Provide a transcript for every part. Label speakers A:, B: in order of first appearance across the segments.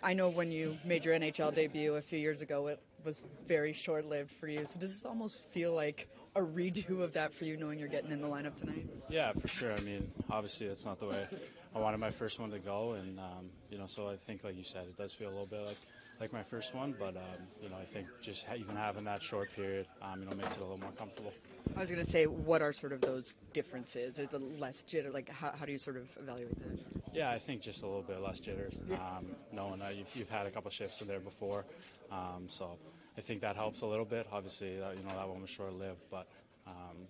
A: I know when you made your NHL debut a few years ago, it was very short-lived for you. So does this almost feel like a redo of that for you, knowing you're getting in the lineup tonight?
B: Yeah, for sure. I mean, obviously that's not the way I wanted my first one to go, and so I think, like you said, it does feel a little bit like my first one, but I think just even having that short period, makes it a little more comfortable.
A: I was going to say, what are sort of those differences? Is it less jitter? Like, how do you sort of evaluate that?
B: Yeah, I think just a little bit less jitters, knowing that you've had a couple shifts in there before, so I think that helps a little bit. Obviously, that one was short-lived, but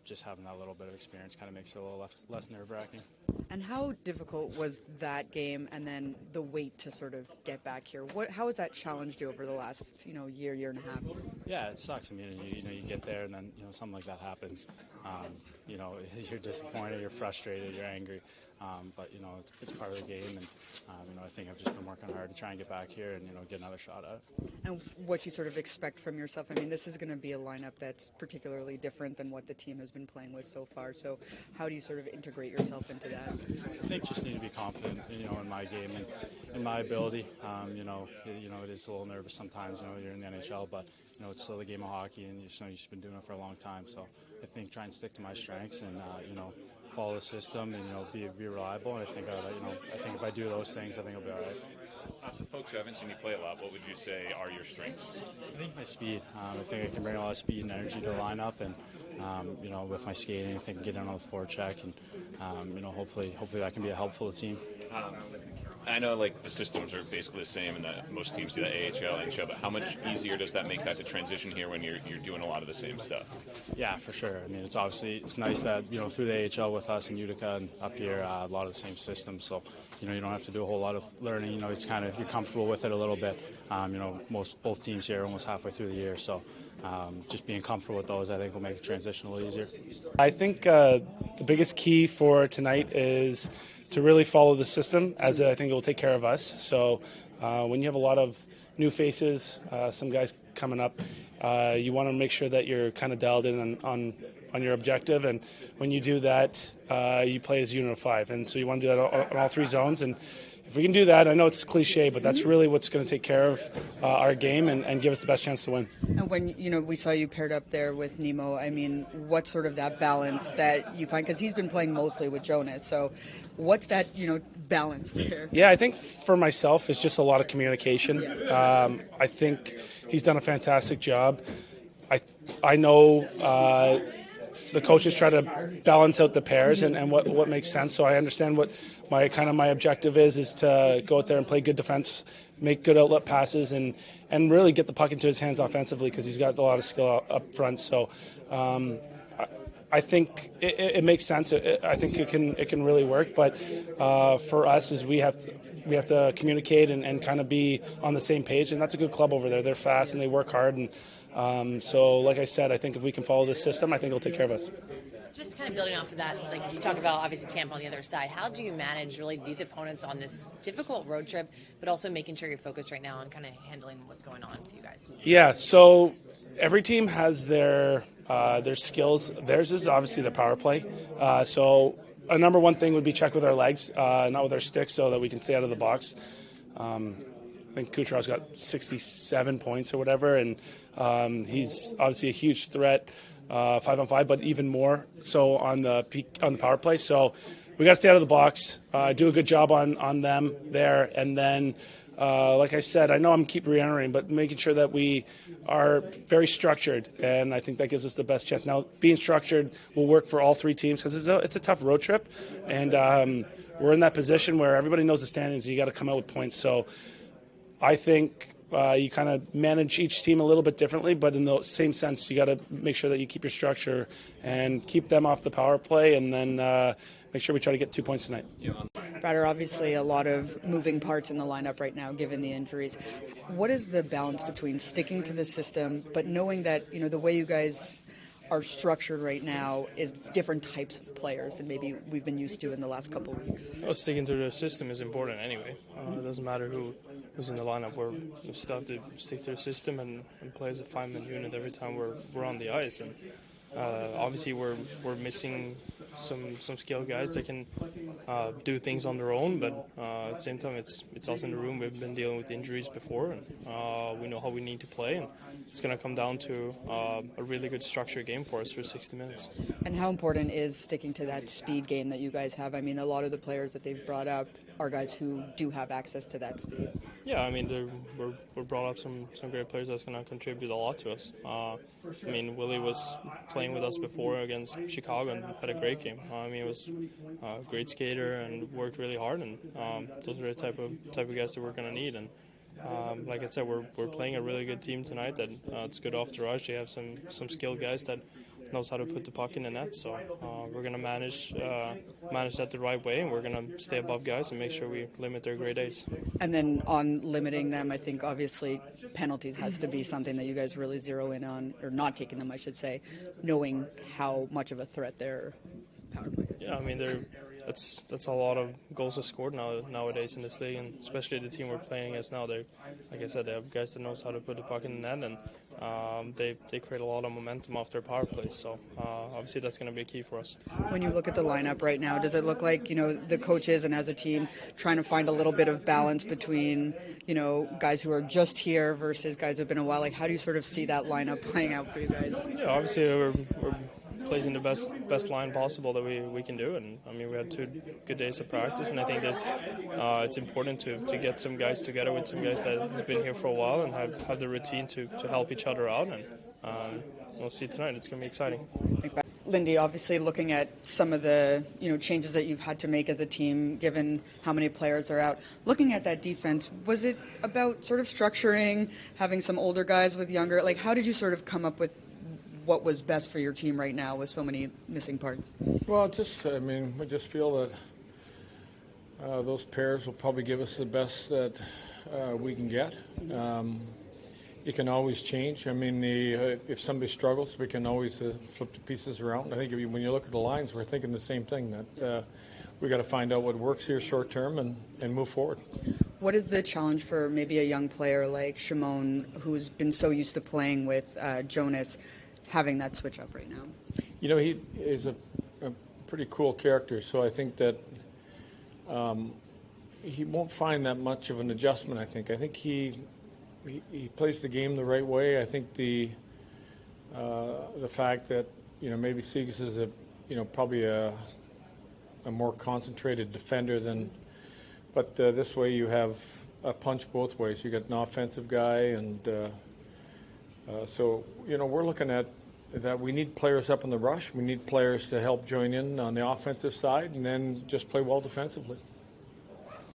B: just having that little bit of experience kind of makes it a little less nerve-wracking.
A: And how difficult was that game, and then the wait to sort of get back here? How has that challenged you over the last year and a half?
B: Yeah, it sucks. I mean, you get there and then something like that happens. You're disappointed, you're frustrated, you're angry, but it's part of the game, and I think I've just been working hard to try and get back here and get another shot at it.
A: And what you sort of expect from yourself. I mean, this is going to be a lineup that's particularly different than what the team has been playing with so far. So how do you sort of integrate yourself into that?
B: I think just need to be confident, in my game and in my ability. It is a little nervous sometimes. You're in the NHL, but it's still a game of hockey, and you've just been doing it for a long time. So I think try and stick to my strengths and follow the system and be reliable. And I think if I do those things, I think I'll be all right.
C: For folks who haven't seen you play a lot, what would you say are your strengths?
B: I think my speed. I think I can bring a lot of speed and energy to the lineup, and with my skating, I think I can get in on the forecheck, and hopefully that can be helpful to the team.
C: I know the systems are basically the same, and that most teams do that AHL, NHL. But how much easier does that make that to transition here when you're doing a lot of the same stuff?
B: Yeah, for sure. I mean, it's nice that through the AHL with us in Utica and up here, a lot of the same systems. So you don't have to do a whole lot of learning. It's kind of you're comfortable with it a little bit. Both teams here are almost halfway through the year, so just being comfortable with those, I think, will make the transition a little easier.
D: I think the biggest key for tonight is to really follow the system, as I think it will take care of us. So when you have a lot of new faces, some guys coming up, you want to make sure that you're kind of dialed in on your objective. And when you do that, you play as a unit of five. And so you want to do that on all three zones. And if we can do that, I know it's cliche, but that's really what's going to take care of our game and give us the best chance to win.
A: And when we saw you paired up there with Nemo, I mean, what's sort of that balance that you find? Because he's been playing mostly with Jonas, so what's that balance there?
D: Yeah, I think for myself, it's just a lot of communication.
A: Yeah.
D: I think he's done a fantastic job. I know the coaches try to balance out the pairs and what makes sense. So I understand what my objective is to go out there and play good defense, make good outlet passes, and really get the puck into his hands offensively, because he's got a lot of skill up front. So I think it makes sense. I think it can really work. But for us, is we have to communicate and kind of be on the same page. And that's a good club over there. They're fast and they work hard. And so, like I said, I think if we can follow this system, I think it'll take care of us.
E: Just kind of building off of that, you talk about obviously Tampa on the other side. How do you manage really these opponents on this difficult road trip, but also making sure you're focused right now on kind of handling what's going on with you guys?
D: Yeah, so every team has their skills. Theirs is obviously their power play. So a number one thing would be check with our legs, not with our sticks, so that we can stay out of the box. I think Kucherov's got 67 points or whatever, and he's obviously a huge threat, 5-on-5, but even more so on the power play. So we got to stay out of the box, do a good job on them there, and then, like I said, I know I'm keep reiterating, but making sure that we are very structured, and I think that gives us the best chance. Now, being structured will work for all three teams, because it's a tough road trip, and we're in that position where everybody knows the standings. You got to come out with points. So I think you kind of manage each team a little bit differently, but in the same sense, you got to make sure that you keep your structure and keep them off the power play, and then make sure we try to get 2 points tonight.
A: Bratt, obviously a lot of moving parts in the lineup right now, given the injuries. What is the balance between sticking to the system, but knowing that the way you guys are structured right now is different types of players than maybe we've been used to in the last couple of weeks?
F: Well, sticking to the system is important anyway. It doesn't matter who's in the lineup. We still have to stick to the system and play as a five-man unit every time we're on the ice. And obviously we're missing some skilled guys that can do things on their own, but at the same time, it's us in the room. We've been dealing with injuries before, and we know how we need to play, and it's going to come down to a really good structured game for us for 60 minutes.
A: And how important is sticking to that speed game that you guys have? I mean, a lot of the players that they've brought up are guys who do have access to that speed.
F: Yeah, I mean, we're brought up some great players that's going to contribute a lot to us. I mean, Willie was playing with us before against Chicago and had a great game. I mean, he was a great skater and worked really hard, and those are the type of guys that we're going to need. And like I said, we're playing a really good team tonight. That it's good off the rush. They have some skilled guys that knows how to put the puck in the net. So we're going to manage that the right way, and we're going to stay above guys and make sure we limit their grade A's.
A: And then on limiting them, I think obviously penalties has to be something that you guys really zero in on, or not taking them, I should say, knowing how much of a threat their power play is.
F: Yeah, I mean, that's a lot of goals are scored nowadays in this league, and especially the team we're playing against now. They, like I said, they have guys that knows how to put the puck in the net, and they create a lot of momentum off their power plays. So obviously that's going to be a key for us.
A: When you look at the lineup right now, does it look like, the coaches and as a team trying to find a little bit of balance between, guys who are just here versus guys who've been a while? Like, how do you sort of see that lineup playing out for you guys?
F: Yeah, obviously we're placing the best line possible that we can do, and I mean we had 2 good days of practice, and I think that's it's important to get some guys together with some guys that has been here for a while and have the routine to help each other out, and we'll see tonight. It's going to be exciting.
A: Thanks, Bratt. Lindy, obviously looking at some of the changes that you've had to make as a team, given how many players are out. Looking at that defense, was it about sort of structuring, having some older guys with younger? Like, how did you sort of come up with what was best for your team right now with so many missing parts?
G: Well, we just feel that those pairs will probably give us the best that we can get. It can always change. I mean, if somebody struggles, we can always flip the pieces around. I think when you look at the lines, we're thinking the same thing, that we got to find out what works here short term and move forward.
A: What is the challenge for maybe a young player like Shimon, who's been so used to playing with Jonas, having that switch up right now?
G: He is a pretty cool character, so I think that he won't find that much of an adjustment. I think he plays the game the right way. I think the fact that maybe Segas is probably a more concentrated defender but this way you have a punch both ways. You got an offensive guy, and so we're looking at that. We need players up in the rush. We need players to help join in on the offensive side, and then just play well defensively.